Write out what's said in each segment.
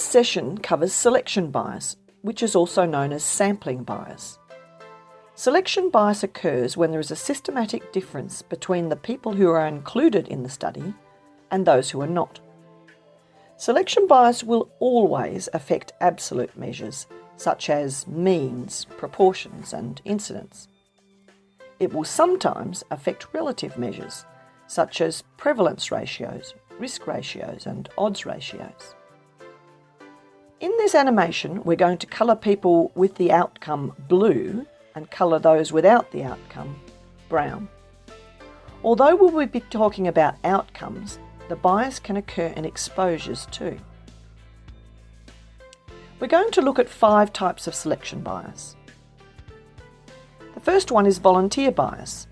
session covers selection bias, which is also known as sampling bias. Selection bias occurs when there is a systematic difference between the people who are included in the study and those who are not. Selection bias will always affect absolute measures, such as means, proportions, and incidence. It will sometimes affect relative measures, such as prevalence ratios, risk ratios, and odds ratios. In this animation, we're going to colour people with the outcome blue and colour those without the outcome brown. Although we will be talking about outcomes, the bias can occur in exposures too. We're going to look at 5 types of selection bias. The first one is volunteer bias.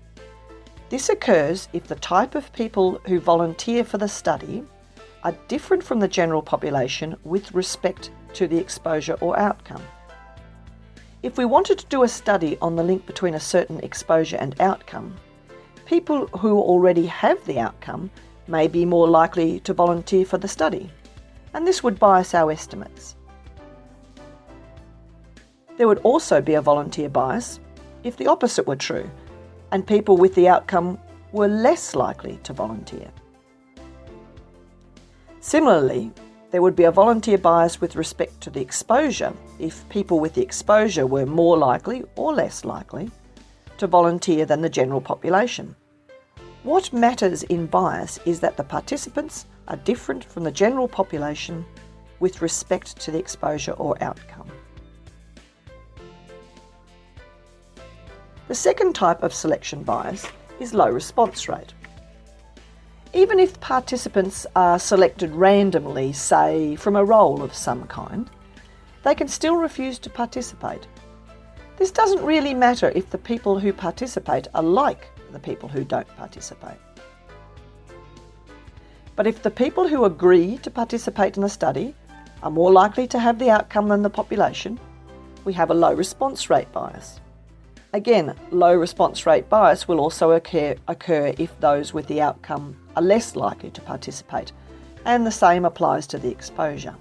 This occurs if the type of people who volunteer for the study are different from the general population with respect to the exposure or outcome. If we wanted to do a study on the link between a certain exposure and outcome, people who already have the outcome may be more likely to volunteer for the study, and this would bias our estimates. There would also be a volunteer bias if the opposite were true, and people with the outcome were less likely to volunteer. Similarly, there would be a volunteer bias with respect to the exposure if people with the exposure were more likely or less likely to volunteer than the general population. What matters in bias is that the participants are different from the general population with respect to the exposure or outcome. The second type of selection bias is low response rate. Even if participants are selected randomly, say from a role of some kind, they can still refuse to participate. This doesn't really matter if the people who participate are like the people who don't participate. But if the people who agree to participate in the study are more likely to have the outcome than the population, we have a low response rate bias. Again, low response rate bias will also occur if those with the outcome are less likely to participate, and the same applies to the exposure.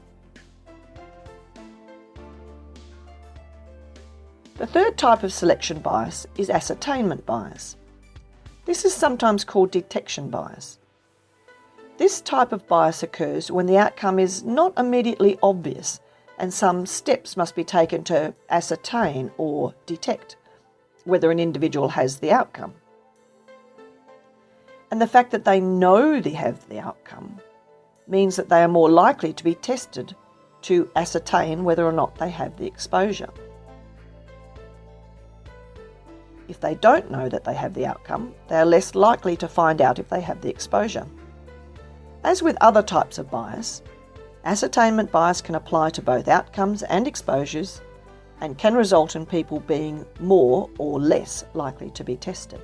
The third type of selection bias is ascertainment bias. This is sometimes called detection bias. This type of bias occurs when the outcome is not immediately obvious and some steps must be taken to ascertain or detect whether an individual has the outcome. And the fact that they know they have the outcome means that they are more likely to be tested to ascertain whether or not they have the exposure. If they don't know that they have the outcome, they are less likely to find out if they have the exposure. As with other types of bias, ascertainment bias can apply to both outcomes and exposures and can result in people being more or less likely to be tested.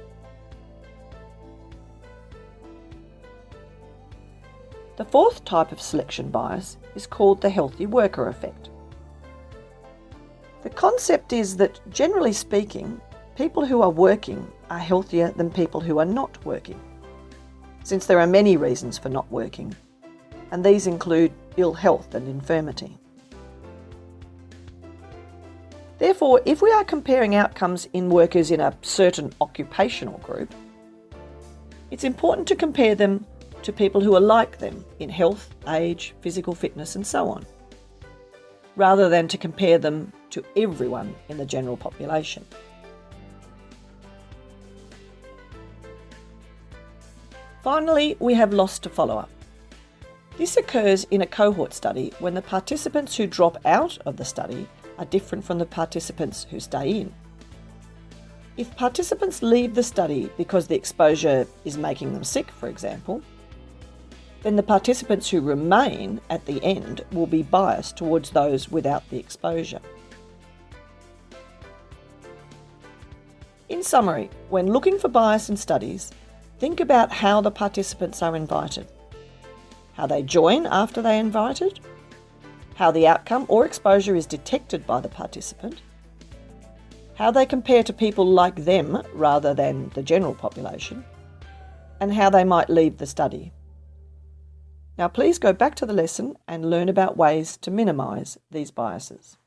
The fourth type of selection bias is called the healthy worker effect. The concept is that, generally speaking, people who are working are healthier than people who are not working, since there are many reasons for not working, and these include ill health and infirmity. Therefore, if we are comparing outcomes in workers in a certain occupational group, it's important to compare them to people who are like them in health, age, physical fitness, and so on, rather than to compare them to everyone in the general population. Finally, we have loss to follow-up. This occurs in a cohort study when the participants who drop out of the study are different from the participants who stay in. If participants leave the study because the exposure is making them sick, for example, then the participants who remain at the end will be biased towards those without the exposure. In summary, when looking for bias in studies, think about how the participants are invited, how they join after they are invited, how the outcome or exposure is detected by the participant, how they compare to people like them rather than the general population, and how they might leave the study. Now please go back to the lesson and learn about ways to minimise these biases.